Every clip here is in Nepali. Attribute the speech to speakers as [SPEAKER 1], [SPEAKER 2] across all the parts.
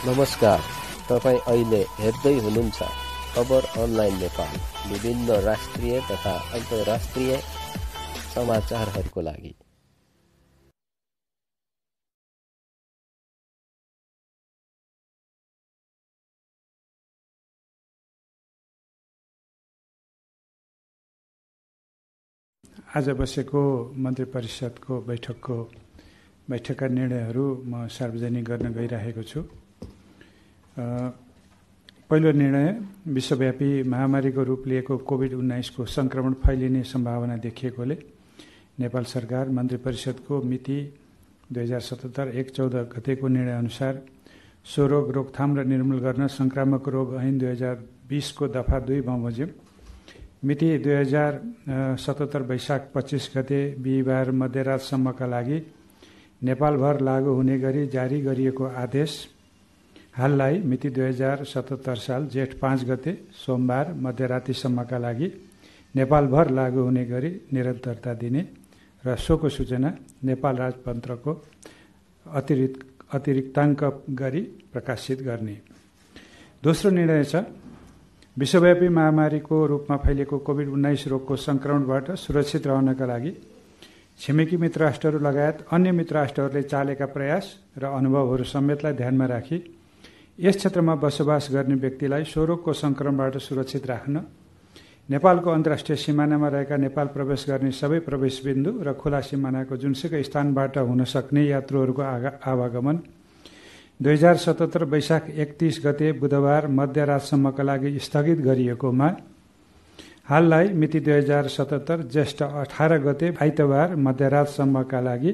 [SPEAKER 1] नमस्कार, तपाईँ अहिले हेर्दै हुनुहुन्छ खबर अनलाइन नेपाल। विभिन्न राष्ट्रिय तथा अन्तर्राष्ट्रिय समाचारहरूको लागि
[SPEAKER 2] आज बसेको मन्त्री परिषदको बैठकका निर्णयहरू म सार्वजनिक गर्न गइरहेको छु। पहिलो निर्णय, विश्वव्यापी महामारीको रूप लिएको कोभिड-19 को संक्रमण फैलिने सम्भावना देखिएकोले नेपाल सरकार मन्त्री परिषदको मिति 2077-1-14 गतेको निर्णय अनुसार सो रोग रोकथाम र निर्मूल गर्न संक्रामक रोग ऐन 2020 को दफा 2 बमोजिम मिति 2077 वैशाख 25 गते बिहिबार मध्यरातसम्मका लागि नेपालभर लागू हुने गरी जारी गरिएको आदेश हाललाई मिति 2077 साल जेठ 5 गते सोमबार मध्यरातीसम्मका लागि नेपालभर लागू हुने गरी निरन्तरता दिने र सोको सूचना नेपाल राजपत्रको अतिरिक्ताङ्क गरी प्रकाशित गर्ने। दोस्रो निर्णय छ, विश्वव्यापी महामारीको रूपमा फैलिएको कोभिड-19 रोगको संक्रमणबाट सुरक्षित रहनका लागि छिमेकी मित्र राष्ट्रहरू लगायत अन्य मित्र राष्ट्रहरूले चालेका प्रयास र अनुभवहरू समेतलाई ध्यानमा राखी यस क्षेत्रमा बसोबास गर्ने व्यक्तिलाई सो रोगको संक्रमणबाट सुरक्षित राख्न नेपालको अन्तर्राष्ट्रिय सीमानामा रहेका नेपाल प्रवेश गर्ने सबै प्रवेश बिन्दु र खुला सीमानाको जुनसुकै स्थानबाट हुन सक्ने यात्रुहरूको आवागमन 2077 वैशाख 31 गते बुधबार मध्यरातसम्मका लागि स्थगित गरिएकोमा हाललाई मिति 2077 ज्येष्ठ 18 गते आइतबार मध्यरातसम्मका लागि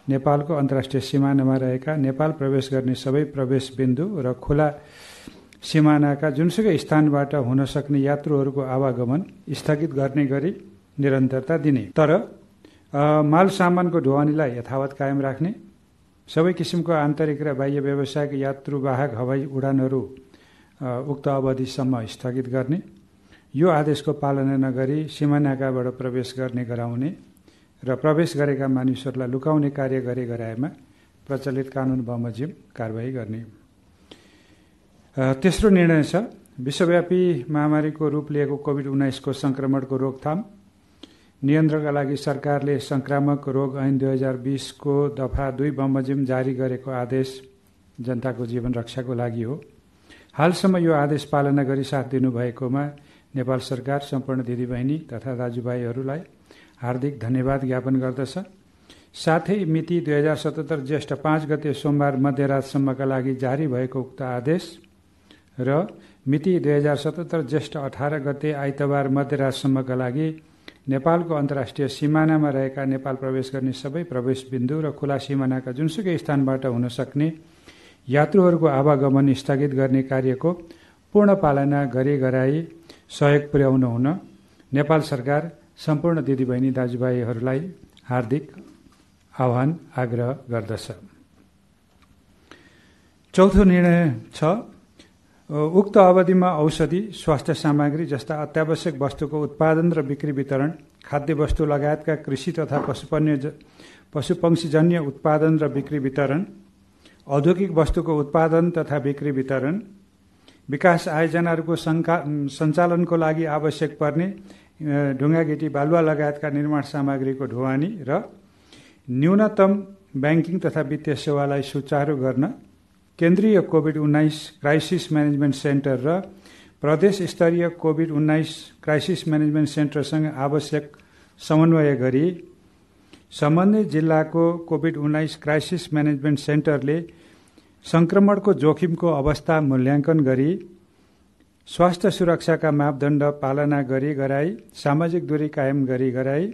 [SPEAKER 2] नेपालको अन्तर्राष्ट्रिय सीमानामा रहेका नेपाल प्रवेश गर्ने सबै प्रवेश बिन्दु र खुला सीमानाका जुनसुकै स्थानबाट हुन सक्ने यात्रुहरूको आवागमन स्थगित गर्ने गरी निरन्तरता दिने। तर माल सामानको ढुवानीलाई यथावत कायम राख्ने, सबै किसिमको आन्तरिक र बाह्य व्यावसायिक यात्रुवाहक हवाई उडानहरू उक्त अवधिसम्म स्थगित गर्ने, यो आदेशको पालना नगरी सीमानाकाबाट प्रवेश गर्ने गराउने र प्रवेश गरेका मानिसहरूलाई लुकाउने कार्य गरे गराएमा प्रचलित कानुन बमोजिम कारबाही गर्ने। तेस्रो निर्णय छ, विश्वव्यापी महामारीको रूप लिएको कोभिड-19 को संक्रमणको रोकथाम नियन्त्रणका लागि सरकारले संक्रामक रोग ऐन 2020 को दफा 2 बमोजिम जारी गरेको आदेश जनताको जीवन रक्षाको लागि हो। हालसम्म यो आदेश पालना गरी साथ दिनुभएकोमा नेपाल सरकार सम्पूर्ण दिदीबहिनी तथा दाजुभाइहरूलाई हार्दिक धन्यवाद ज्ञापन गर्दछ। साथै मिति 2077 ज्येष्ठ 5 गते सोमबार मध्यरातसम्मका लागि जारी भएको उक्त आदेश र मिति 2077 ज्येष्ठ 18 गते आइतबार मध्यरातसम्मका लागि नेपालको अन्तर्राष्ट्रिय सीमानामा रहेका नेपाल प्रवेश गर्ने सबै प्रवेश बिन्दु र खुला सीमानाका जुनसुकै स्थानबाट हुन सक्ने यात्रुहरूको आवागमन स्थगित गर्ने कार्यको पूर्ण पालना गरी गराई सहयोग पुर्याउन हुन नेपाल सरकार सम्पूर्ण दिदीबहिनी दाजुभाइहरूलाई हार्दिक आह्वान आग्रह गर्दछ। चौथो निर्णय छ, उक्त अवधिमा औषधि, स्वास्थ्य सामग्री जस्ता अत्यावश्यक वस्तुको उत्पादन र बिक्री वितरण, खाद्य वस्तु लगायतका कृषि तथा पशुपक्षीजन्य उत्पादन र बिक्री वितरण, औद्योगिक वस्तुको उत्पादन तथा बिक्री वितरण, विकास आयोजनाहरूको सञ्चालनको लागि आवश्यक पर्ने ढुङ्गागिटी बालुवा लगायतका निर्माण सामग्रीको ढुवानी र न्यूनतम ब्याङ्किङ तथा वित्तीय सेवालाई सुचारू गर्न केन्द्रीय कोभिड-19 क्राइसिस म्यानेजमेन्ट सेन्टर र प्रदेश स्तरीय कोभिड-19 क्राइसिस म्यानेजमेन्ट सेन्टरसँग आवश्यक समन्वय गरी सम्बन्धित जिल्लाको कोभिड-19 क्राइसिस म्यानेजमेन्ट सेन्टरले संक्रमणको जोखिमको अवस्था मूल्याङ्कन गरी स्वास्थ्य सुरक्षाका मापदण्ड पालना गरी गराई सामाजिक दूरी कायम गरी गराई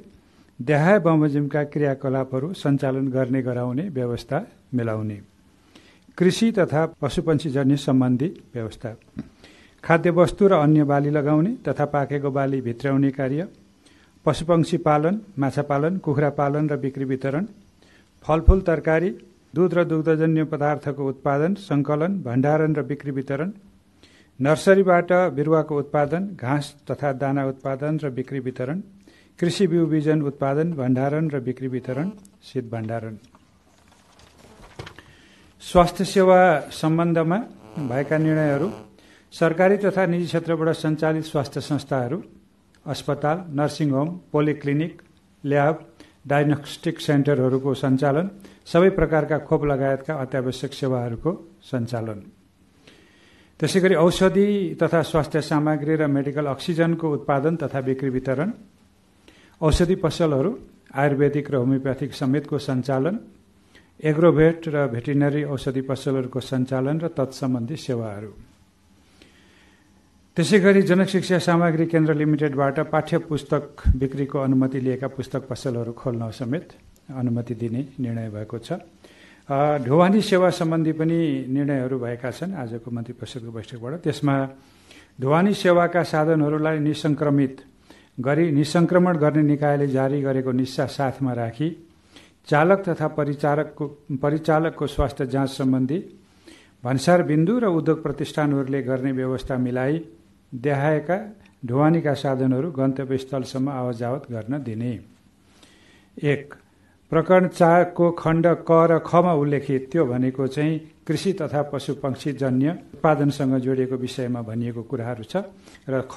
[SPEAKER 2] देहाय बमोजिमका क्रियाकलापहरू सञ्चालन गर्ने गराउने व्यवस्था मिलाउने, कृषि तथा पशुपक्षीजन्य सम्बन्धी व्यवस्था, खाद्य वस्तु र अन्य बाली लगाउने तथा पाकेको बाली भित्र्याउने कार्य, पशुपक्षी पालन, माछा पालन, कुखुरा पालन र बिक्री वितरण, फलफूल तरकारी, दूध र दुग्धजन्य पदार्थको उत्पादन, सङ्कलन, भण्डारण र बिक्री वितरण, नर्सरीबाट बिरुवाको उत्पादन, घाँस तथा दाना उत्पादन र बिक्री वितरण, कृषि बिउ बिजन उत्पादन, भण्डारण र बिक्री वितरण, शीत भण्डारण। स्वास्थ्य सेवा सम्बन्धमा भएका निर्णयहरू सरकारी तथा निजी क्षेत्रबाट सञ्चालित स्वास्थ्य संस्थाहरू, अस्पताल, nursing home, polyclinic, lab, diagnostic सेन्टरहरूको सञ्चालन, सबै प्रकारका खोप लगायतका अत्यावश्यक सेवाहरूको सञ्चालन। त्यसैगरी औषधि तथा स्वास्थ्य सामग्री र मेडिकल अक्सिजनको उत्पादन तथा बिक्री वितरण, औषधि पसलहरू, आयुर्वेदिक र होमियोप्याथिक समेतको सञ्चालन, एग्रोभेट र भेटिनरी औषधि पसलहरूको सञ्चालन र तत्सम्बन्धी सेवाहरू। त्यसैगरी जनशिक्षा सामग्री केन्द्र लिमिटेडबाट पाठ्य पुस्तक बिक्रीको अनुमति लिएका पुस्तक पसलहरू खोल्न समेत अनुमति दिने निर्णय भएको छ। ढुवानी सेवा सम्बन्धी पनि निर्णयहरू भएका छन् आजको मन्त्री परिषदको बैठकबाट। त्यसमा ढुवानी सेवाका साधनहरूलाई निसङ्क्रमण गर्ने निकायले जारी गरेको निस्सा साथमा राखी चालक तथा परिचालकको स्वास्थ्य जाँच सम्बन्धी भन्सार बिन्दु र उद्योग प्रतिष्ठानहरूले गर्ने व्यवस्था मिलाई देखाएका ढुवानीका साधनहरू गन्तव्यस्थलसम्म आवतजावत गर्न दिने। 1. प्रकरण 4 को खण्ड क र ख मा उल्लेखित त्यो भनेको चाहिँ कृषि तथा पशुपक्षी जन्य उत्पादनसँग जोडिएको विषयमा भनिएको कुराहरू छ र क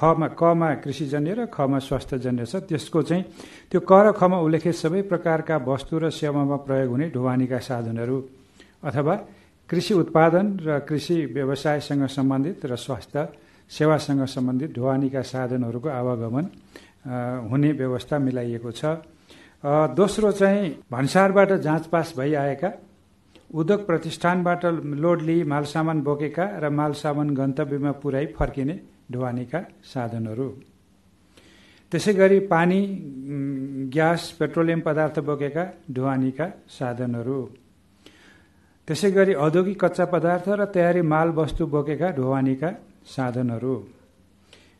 [SPEAKER 2] मा कृषिजन्य र ख मा स्वास्थ्यजन्य छ। त्यसको चाहिँ त्यो क र ख मा उल्लेखित सबै प्रकारका वस्तु र सेवामा प्रयोग हुने ढुवानीका साधनहरू अथवा कृषि उत्पादन र कृषि व्यवसायसँग सम्बन्धित र स्वास्थ्य सेवासँग सम्बन्धित ढुवानीका साधनहरूको आवागमन हुने व्यवस्था मिलाइएको छ। दोस्रो चाहिँ भन्सारबाट जाँच पास भइआएका उद्योग प्रतिष्ठानबाट लोड लिई मालसामान बोकेका र मालसामान गन्तव्यमा पुर्याई फर्किने ढुवानीका साधनहरू। त्यसै गरी पानी, ग्यास, पेट्रोलियम पदार्थ बोकेका ढुवानीका साधनहरू। त्यसै गरी औद्योगिक कच्चा पदार्थ र तयारी माल वस्तु बोकेका ढुवानीका साधनहरू।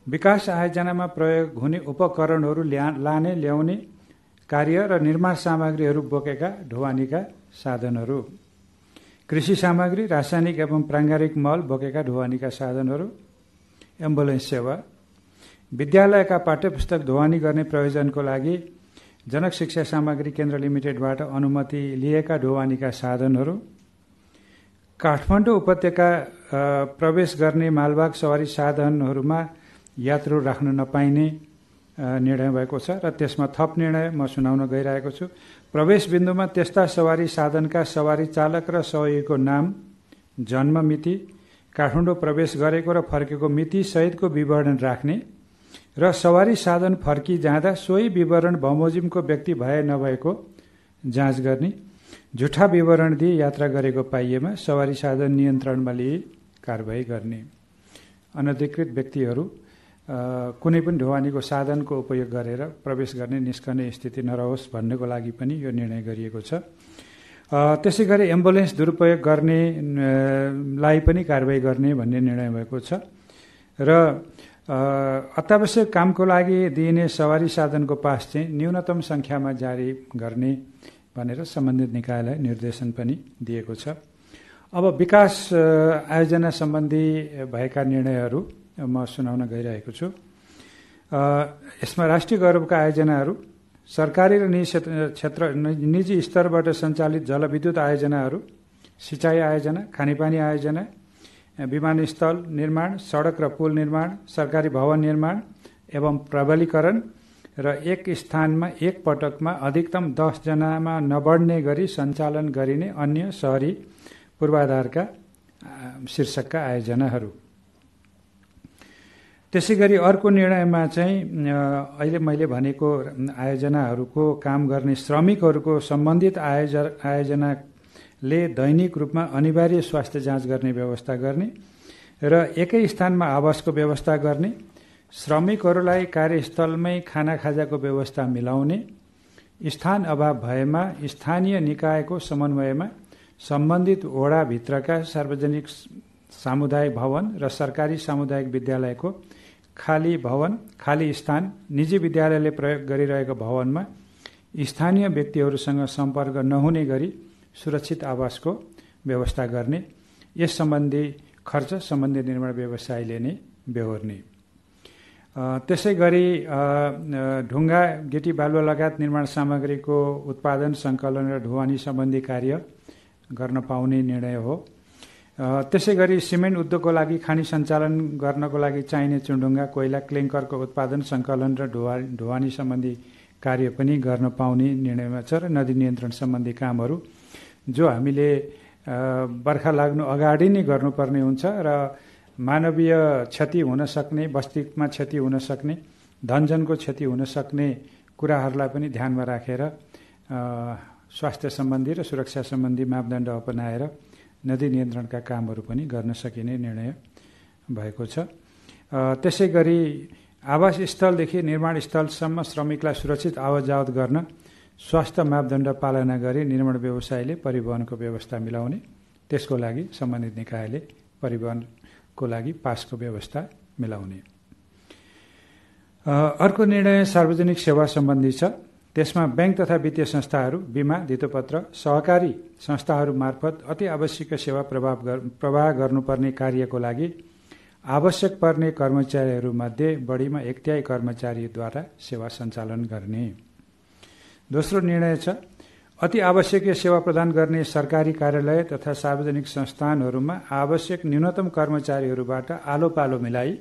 [SPEAKER 2] विकास आयोजनामा प्रयोग हुने उपकरणहरू लाने ल्याउने कार्य र निर्माण सामग्रीहरू बोकेका ढुवानीका साधनहरू। कृषि सामग्री, रासायनिक एवं प्राङ्गारिक मल बोकेका ढुवानीका साधनहरू। एम्बुलेन्स सेवा। विद्यालयका पाठ्यपुस्तक ढुवानी गर्ने प्रयोजनको लागि जनक शिक्षा सामग्री केन्द्र लिमिटेडबाट अनुमति लिएका ढुवानीका साधनहरू। काठमाडौँ उपत्यका प्रवेश गर्ने मालवाहक सवारी साधनहरूमा यात्रु राख्न नपाइने निर्णय भएको छ र त्यसमा थप निर्णय म सुनाउन गइरहेको छु। प्रवेश बिन्दुमा त्यस्ता सवारी साधनका सवारी चालक र सहयोगीको नाम, जन्म मिति, काठमाडौँ प्रवेश गरेको र फर्केको मिति सहितको विवरण राख्ने र सवारी साधन फर्की जाँदा सोही विवरण बमोजिमको व्यक्ति भए नभएको जाँच गर्ने। झुठा विवरण दिई यात्रा गरेको पाइएमा सवारी साधन नियन्त्रणमा लिई कारबाही गर्ने। अनधिकृत व्यक्तिहरू कुनै पनि ढुवानीको साधनको उपयोग गरेर प्रवेश गर्ने निस्कने स्थिति नरहोस् भन्नको लागि पनि यो निर्णय गरिएको छ। त्यसै गरी एम्बुलेन्स दुरुपयोग गर्नेलाई पनि कारबाही गर्ने भन्ने निर्णय भएको छ र अत्यावश्यक कामको लागि दिइने सवारी साधनको पास चाहिँ न्यूनतम सङ्ख्यामा जारी गर्ने भनेर सम्बन्धित निकायलाई निर्देशन पनि दिएको छ। अब विकास आयोजना सम्बन्धी भएका निर्णयहरू म सुनाउन गइरहेको छु। यसमा राष्ट्रिय गौरवका आयोजनाहरू, सरकारी र निजी स्तरबाट सञ्चालित जलविद्युत आयोजनाहरू, सिँचाइ आयोजना, खानेपानी आयोजना, विमानस्थल निर्माण, सडक र पुल निर्माण, सरकारी भवन निर्माण एवं प्रबलीकरण र एक स्थानमा एक पटकमा अधिकतम 10 जनामा नबढ्ने गरी सञ्चालन गरिने अन्य सहरी पूर्वाधारका शीर्षकका आयोजनाहरू। त्यसै गरी अर्को निर्णयमा चाहिँ अहिले मैले भनेको आयोजनाहरूको काम गर्ने श्रमिकहरूको सम्बन्धित आयोजनाले दैनिक रूपमा अनिवार्य स्वास्थ्य जाँच गर्ने व्यवस्था गर्ने र एकै स्थानमा आवासको व्यवस्था गर्ने, श्रमिकहरूलाई कार्यस्थलमै खाना खाजाको व्यवस्था मिलाउने, स्थान अभाव भएमा स्थानीय निकायको समन्वयमा सम्बन्धित वडाभित्रका सार्वजनिक सामुदायिक भवन र सरकारी सामुदायिक विद्यालयको खाली भवन, खाली स्थान, निजी विद्यालयले प्रयोग गरिरहेको भवनमा स्थानीय व्यक्तिहरूसँग सम्पर्क नहुने गरी सुरक्षित आवासको व्यवस्था गर्ने। यस सम्बन्धी खर्च सम्बन्धित निर्माण व्यवसायले नै बेहोर्ने। त्यसै गरी ढुङ्गा, गिटी बालुवा लगायत निर्माण सामग्रीको उत्पादन, सङ्कलन र ढुवानी सम्बन्धी कार्य गर्न पाउने निर्णय हो। त्यसै गरी सिमेन्ट उद्योगको लागि खानी सञ्चालन गर्नको लागि चाहिने चुनढुङ्गा, कोइला, क्लिङ्करको उत्पादन, सङ्कलन र ढुवानी सम्बन्धी कार्य पनि गर्न पाउने निर्णयमा छ। र नदी नियन्त्रण सम्बन्धी कामहरू जो हामीले बर्खा लाग्नु अगाडि नै गर्नुपर्ने हुन्छ र मानवीय क्षति हुन सक्ने, बस्तीमा क्षति हुन सक्ने, धनजनको क्षति हुन सक्ने कुराहरूलाई पनि ध्यानमा राखेर स्वास्थ्य सम्बन्धी र सुरक्षा सम्बन्धी मापदण्ड अपनाएर नदी नियन्त्रणका कामहरू पनि गर्न सकिने निर्णय भएको छ। त्यसै गरी आवास स्थलदेखि निर्माण स्थलसम्म श्रमिकलाई सुरक्षित आवत जावत गर्न स्वास्थ्य मापदण्ड पालना गरी निर्माण व्यवसायले परिवहनको व्यवस्था मिलाउने, त्यसको लागि सम्बन्धित निकायले परिवहनको लागि पासको व्यवस्था मिलाउने। अर्को निर्णय सार्वजनिक सेवा सम्बन्धी छ। त्यसमा ब्याङ्क तथा वित्तीय संस्थाहरू, बीमा, धितोपत्र, सहकारी संस्थाहरू मार्फत अति आवश्यक सेवा प्रवाह गर्नुपर्ने कार्यको लागि आवश्यक पर्ने कर्मचारीहरूमध्ये बढीमा 1/3 कर्मचारीद्वारा सेवा सञ्चालन गर्ने। दोस्रो निर्णय छ अति आवश्यकीय सेवा प्रदान गर्ने सरकारी कार्यालय तथा सार्वजनिक संस्थानहरूमा आवश्यक न्यूनतम कर्मचारीहरूबाट आलो पालो मिलाई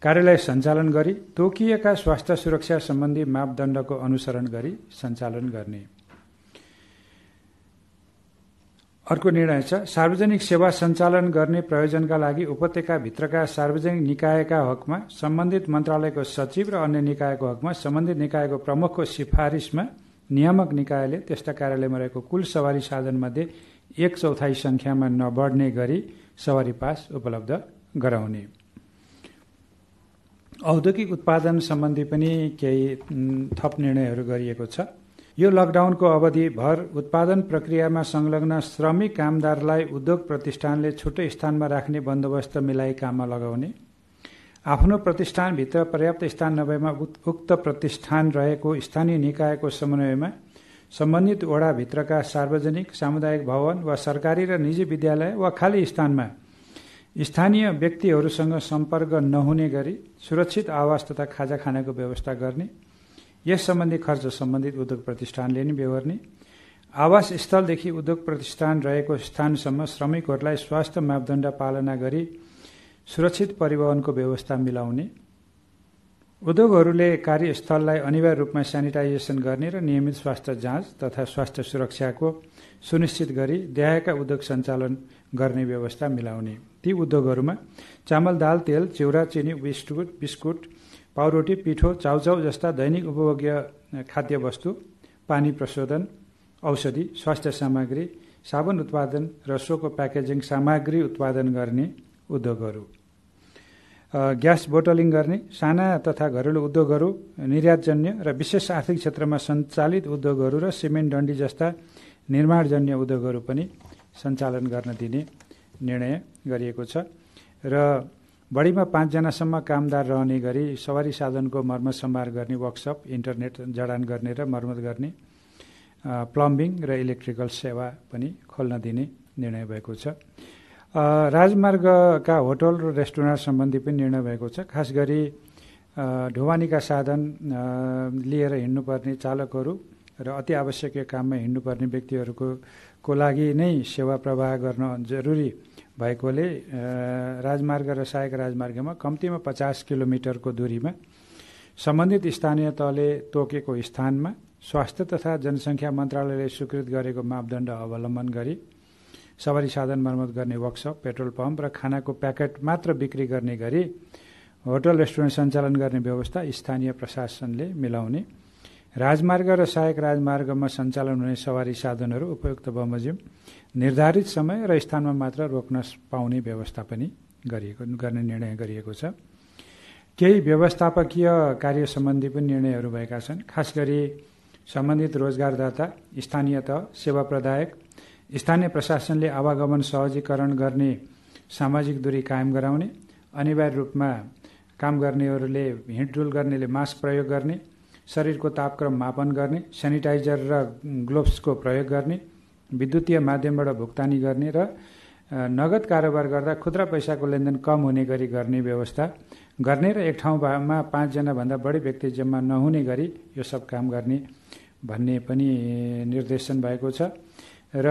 [SPEAKER 2] कार्यालय सञ्चालन गरी तोकिएका स्वास्थ्य सुरक्षा सम्बन्धी मापदण्डको अनुसरण गरी सञ्चालन गर्ने। अर्को निर्णय छ सार्वजनिक सेवा सञ्चालन गर्ने प्रयोजनका लागि उपत्यकाभित्रका सार्वजनिक निकायका हकमा सम्बन्धित मन्त्रालयको सचिव र अन्य निकायको हकमा सम्बन्धित निकायको प्रमुखको सिफारिसमा नियामक निकायले त्यस्ता कार्यालयमा रहेको कुल सवारी साधनमध्ये 1/4 संख्यामा नबढ्ने गरी सवारी पास उपलब्ध गराउने। औद्योगिक उत्पादन सम्बन्धी पनि केही थप निर्णयहरू गरिएको छ। यो लकडाउनको अवधिभर उत्पादन प्रक्रियामा संलग्न श्रमिक कामदारलाई उद्योग प्रतिष्ठानले छुट्टै स्थानमा राख्ने बन्दोबस्त मिलाई काममा लगाउने, आफ्नो प्रतिष्ठानभित्र पर्याप्त स्थान नभएमा उक्त प्रतिष्ठान रहेको स्थानीय निकायको समन्वयमा सम्बन्धित वडाभित्रका सार्वजनिक, सामुदायिक भवन वा सरकारी र निजी विद्यालय वा खाली स्थानमा स्थानीय व्यक्तिहरूसँग सम्पर्क नहुने गरी सुरक्षित आवास तथा खाजा खानाको व्यवस्था गर्ने। यस सम्बन्धी खर्च सम्बन्धित उद्योग प्रतिष्ठानले नै बेहोर्ने। आवास स्थलदेखि उद्योग प्रतिष्ठान रहेको स्थानसम्म श्रमिकहरूलाई स्वास्थ्य मापदण्ड पालना गरी सुरक्षित परिवहनको व्यवस्था मिलाउने। उद्योगहरूले कार्यस्थललाई अनिवार्य रूपमा सेनिटाइजेसन गर्ने र नियमित स्वास्थ्य जाँच तथा स्वास्थ्य सुरक्षाको सुनिश्चित गरी देहायका उद्योग सञ्चालन गर्ने व्यवस्था मिलाउने। ती उद्योगहरूमा चामल, दाल, तेल, चिउरा, चिनी, बिस्कुट, पाउरोटी, पिठो, चाउचाउ जस्ता दैनिक उपभोग्य खाद्य वस्तु, पानी प्रशोधन, औषधि, स्वास्थ्य सामग्री, साबुन उत्पादन र सोको प्याकेजिङ सामग्री उत्पादन गर्ने उद्योगहरू, ग्यास बोटलिङ गर्ने साना तथा घरेलु उद्योगहरू, निर्यातजन्य र विशेष आर्थिक क्षेत्रमा सञ्चालित उद्योगहरू र सिमेन्ट डन्डी जस्ता निर्माणजन्य उद्योगहरू पनि सञ्चालन गर्न दिने निर्णय गरिएको छ। र बढीमा 5 जनासम्म कामदार रहने गरी सवारी साधनको मर्मत सम्भार गर्ने वर्कसप, इन्टरनेट जडान गर्ने र मर्मत गर्ने, प्लम्बिङ र इलेक्ट्रिकल सेवा पनि खोल्न दिने निर्णय भएको छ। राजमार्गका होटल र रेस्टुरेन्ट सम्बन्धी पनि निर्णय भएको छ। खास गरी ढुवानीका साधन लिएर हिँड्नुपर्ने चालकहरू र अति आवश्यकीय काममा हिँड्नुपर्ने व्यक्तिहरूको लागि नै सेवा प्रवाह गर्न जरुरी भएकोले राजमार्ग र सहायक राजमार्गमा कम्तीमा 50 किलोमिटरको दूरीमा सम्बन्धित स्थानीय तहले तोकेको स्थानमा स्वास्थ्य तथा जनसङ्ख्या मन्त्रालयले स्वीकृत गरेको मापदण्ड अवलम्बन गरी सवारी साधन मर्मत गर्ने वर्कसप, पेट्रोल पम्प र खानाको प्याकेट मात्र बिक्री गर्ने गरी होटल रेस्टुरेन्ट सञ्चालन गर्ने व्यवस्था स्थानीय प्रशासनले मिलाउने। राजमार्ग र सहायक राजमार्गमा सञ्चालन हुने सवारी साधनहरू उपयुक्त बमोजिम निर्धारित समय र स्थानमा मात्र रोक्न पाउने व्यवस्था पनि गर्ने निर्णय गरिएको छ। केही व्यवस्थापकीय कार्य सम्बन्धी पनि निर्णयहरू भएका छन्। खास गरी सम्बन्धित रोजगारदाता, स्थानीय तह, सेवा प्रदायक, स्थानीय प्रशासनले आवागमन सहजीकरण गर्ने सामाजिक दूरी कायम गराउने, अनिवार्य रूपमा काम गर्नेहरूले हिँडडुल गर्नेले मास्क प्रयोग गर्ने, शरीरको तापक्रम मापन गर्ने, सेनिटाइजर र ग्लोभ्सको प्रयोग गर्ने, विद्युतीय माध्यमबाट भुक्तानी गर्ने र नगद कारोबार गर्दा खुद्रा पैसाको लेनदेन कम हुने गरी गर्ने व्यवस्था गर्ने र एक ठाउँमा 5 जनाभन्दा बढी व्यक्ति जम्मा नहुने गरी यो सब काम गर्ने भन्ने पनि निर्देशन भएको छ। र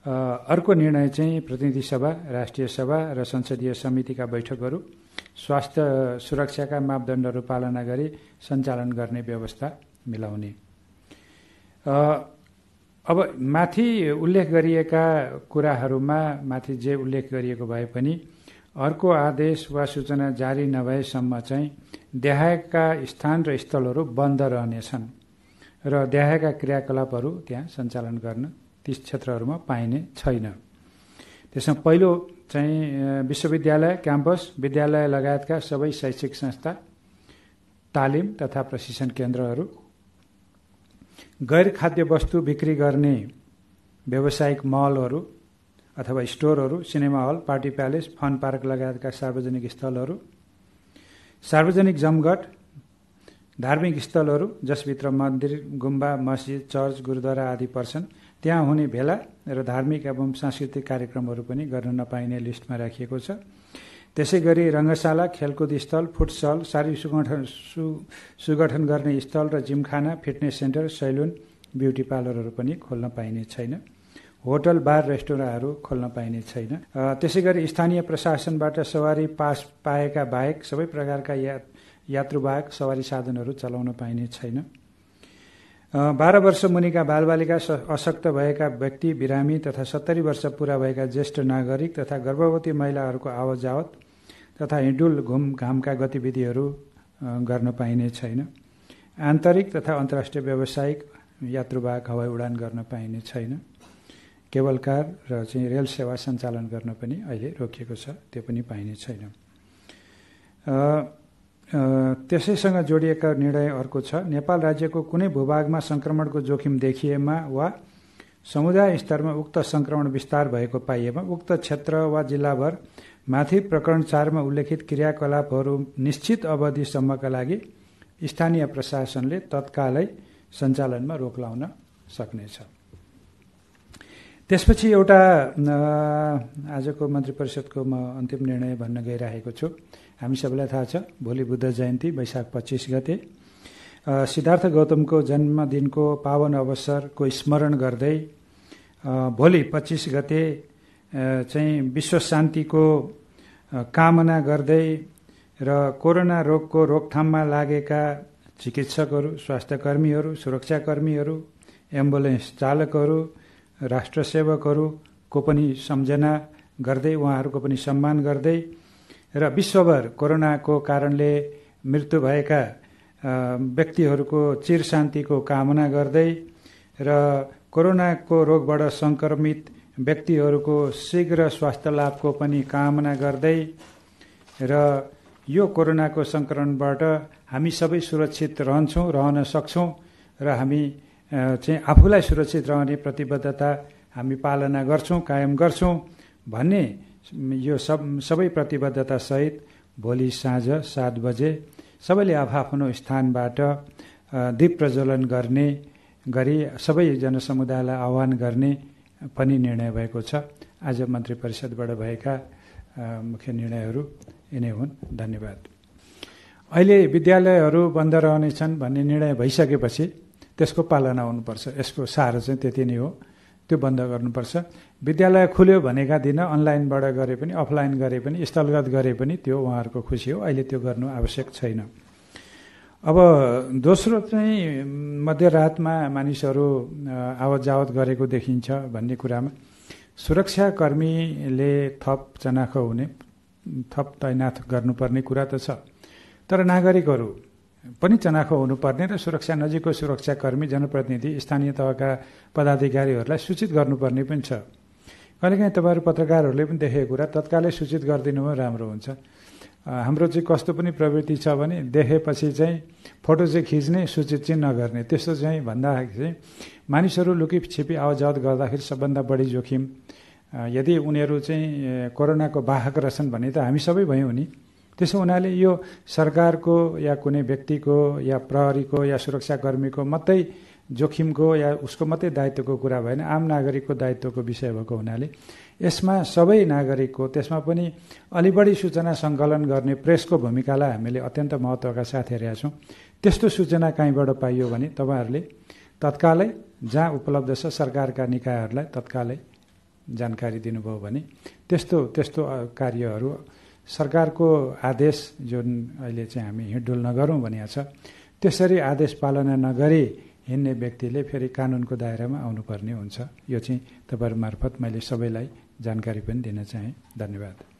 [SPEAKER 2] अर्को निर्णय चाहिँ प्रतिनिधि सभा, राष्ट्रिय सभा र संसदीय समितिका बैठकहरू स्वास्थ्य सुरक्षाका मापदण्डहरू पालना गरी सञ्चालन गर्ने व्यवस्था मिलाउने। अब माथि उल्लेख गरिएका कुराहरूमा माथि जे उल्लेख गरिएको भए पनि अर्को आदेश वा सूचना जारी नभएसम्म चाहिँ देहायका स्थान र स्थलहरू बन्द रहनेछन् र देहायका क्रियाकलापहरू त्यहाँ सञ्चालन गर्न ती क्षेत्रहरूमा पाइने छैन। त्यसमा पहिलो चाहिँ विश्वविद्यालय, क्याम्पस, विद्यालय लगायतका सबै शैक्षिक संस्था, तालिम तथा प्रशिक्षण केन्द्रहरू, गैर खाद्य वस्तु बिक्री गर्ने व्यावसायिक मलहरू अथवा स्टोरहरू, cinema hall, party palace, fun park लगायतका सार्वजनिक स्थलहरू, सार्वजनिक जमघट, धार्मिक स्थलहरू जसभित्र मन्दिर, गुम्बा, मस्जिद, चर्च, गुरुद्वारा आदि पर्छन्, त्यहाँ हुने भेला र धार्मिक एवं सांस्कृतिक कार्यक्रमहरू पनि गर्न नपाइने लिस्टमा राखिएको छ। त्यसै गरी रङ्गशाला, खेलकुद स्थल, फुटसल, शारीरिक सुगठन गर्ने स्थल र जिमखाना, फिटनेस सेन्टर, सैलुन, ब्युटी पार्लरहरू पनि खोल्न पाइने छैन। होटल, बार, रेस्टुराँहरू खोल्न पाइने छैन। त्यसै गरी स्थानीय प्रशासनबाट सवारी पास पाएका बाहेक सबै प्रकारका यात्रुवाहक सवारी साधनहरू चलाउन पाइने छैन। 12 वर्ष मुनिका बालबालिका, अशक्त भएका व्यक्ति, बिरामी तथा 70 वर्ष पूरा भएका ज्येष्ठ नागरिक तथा गर्भवती महिलाहरूको आवत जावत तथा हिँडुल घुमघामका गतिविधिहरू गर्न पाइने छैन। आन्तरिक तथा अन्तर्राष्ट्रिय व्यावसायिक यात्रुवाहक हवाई उडान गर्न पाइने छैन। केबल कार र चाहिँ रेल सेवा सञ्चालन गर्न पनि अहिले रोकिएको छ, त्यो पनि पाइने छैन। त्यसैसँग जोडिएका निर्णय अर्को छ, नेपाल राज्यको कुनै भूभागमा संक्रमणको जोखिम देखिएमा वा समुदाय स्तरमा उक्त संक्रमण विस्तार भएको पाइएमा उक्त क्षेत्र वा जिल्लाभर माथि प्रकरण 4 मा उल्लेखित क्रियाकलापहरू निश्चित अवधिसम्मका लागि स्थानीय प्रशासनले तत्कालै सञ्चालनमा रोक लाउन सक्नेछ। त्यसपछि एउटा आजको मन्त्री परिषदको म अन्तिम निर्णय भन्न गइरहेको छु। हामी सबैलाई थाहा छ, भोलि बुद्ध जयन्ती वैशाख 25 गते सिद्धार्थ गौतमको जन्मदिनको पावन अवसरको स्मरण गर्दै भोलि 25 गते चाहिँ विश्व शान्तिको कामना गर्दै र कोरोना रोगको रोकथाममा लागेका चिकित्सकहरू, स्वास्थ्यकर्मीहरू, सुरक्षाकर्मीहरू, एम्बुलेन्स चालकहरू, राष्ट्रसेवकहरूको पनि सम्झना गर्दै, उहाँहरूको पनि सम्मान गर्दै र विश्वभर कोरोनाको कारणले मृत्यु भएका व्यक्तिहरूको चिर शान्तिको कामना गर्दै र कोरोनाको रोगबाट संक्रमित व्यक्तिहरूको शीघ्र स्वास्थ्य लाभको पनि कामना गर्दै र यो कोरोनाको संक्रमणबाट हामी सबै सुरक्षित रहन सक्छौँ र हामी चाहिँ आफूलाई सुरक्षित रहने प्रतिबद्धता हामी पालना गर्छौँ, कायम गर्छौँ भन्ने यो सबै प्रतिबद्धता सहित भोलि साँझ 7 बजे सबैले आफ्नो स्थानबाट दीप प्रज्वलन गर्ने गरी सबै जनसमुदायलाई आह्वान गर्ने पनि निर्णय भएको छ। आज मन्त्री परिषदबाट भएका मुख्य निर्णयहरू यिनै हुन्। धन्यवाद। अहिले विद्यालयहरू बन्द रहनेछन् भन्ने निर्णय भइसकेपछि त्यसको पालना हुनुपर्छ। यसको सार चाहिँ त्यति नै हो, त्यो बन्द गर्नुपर्छ। विद्यालय खुल्यो भनेका दिन अनलाइनबाट गरे पनि, अफलाइन गरे पनि, स्थलगत गरे पनि त्यो उहाँहरूको खुसी हो। अहिले त्यो गर्नु आवश्यक छैन। अब दोस्रो चाहिँ मध्यरातमा मानिसहरू आवत जावत गरेको देखिन्छ भन्ने कुरामा सुरक्षाकर्मीले थप चनाखो हुने, थप तैनाथ गर्नुपर्ने कुरा त छ, तर नागरिकहरू पनि चनाखो हुनुपर्ने र सुरक्षा नजिकको सुरक्षाकर्मी, जनप्रतिनिधि, स्थानीय तहका पदाधिकारीहरूलाई सूचित गर्नुपर्ने पनि छ। कहिलेकाहीँ तपाईँहरू पत्रकारहरूले पनि देखेको कुरा तत्कालै सूचित गरिदिनु भयो राम्रो हुन्छ। हाम्रो चाहिँ कस्तो पनि प्रवृत्ति छ भने देखेपछि चाहिँ फोटो चाहिँ खिच्ने, सूचित चाहिँ नगर्ने। त्यस्तो चाहिँ भन्दाखेरि चाहिँ मानिसहरू लुकीछिपी आवाजावत गर्दाखेरि सबभन्दा बढी जोखिम यदि उनीहरू चाहिँ कोरोनाको वाहक रहेछन् भने त हामी सबै भयौँ नि। त्यसो हुनाले यो सरकारको या कुनै व्यक्तिको या प्रहरीको या सुरक्षाकर्मीको मात्रै जोखिमको या उसको मात्रै दायित्वको कुरा भएन, आम नागरिकको दायित्वको विषय भएको हुनाले यसमा सबै नागरिकको, त्यसमा पनि अलि बढी सूचना सङ्कलन गर्ने प्रेसको भूमिकालाई हामीले अत्यन्त महत्त्वका साथ हेरेका छौँ। त्यस्तो सूचना कहीँबाट पाइयो भने तपाईँहरूले तत्कालै जहाँ उपलब्ध छ सरकारका निकायहरूलाई तत्कालै जानकारी दिनुभयो भने त्यस्तो कार्यहरू सरकारको आदेश जुन अहिले चाहिँ हामी हिँडडुल नगरौँ भनिएको छ, त्यसरी आदेश पालना नगरी हिँड्ने व्यक्तिले फेरि कानुनको दायरामा आउनुपर्ने हुन्छ। यो चाहिँ तपाईँहरू मार्फत मैले सबैलाई जानकारी पनि दिन चाहेँ। धन्यवाद।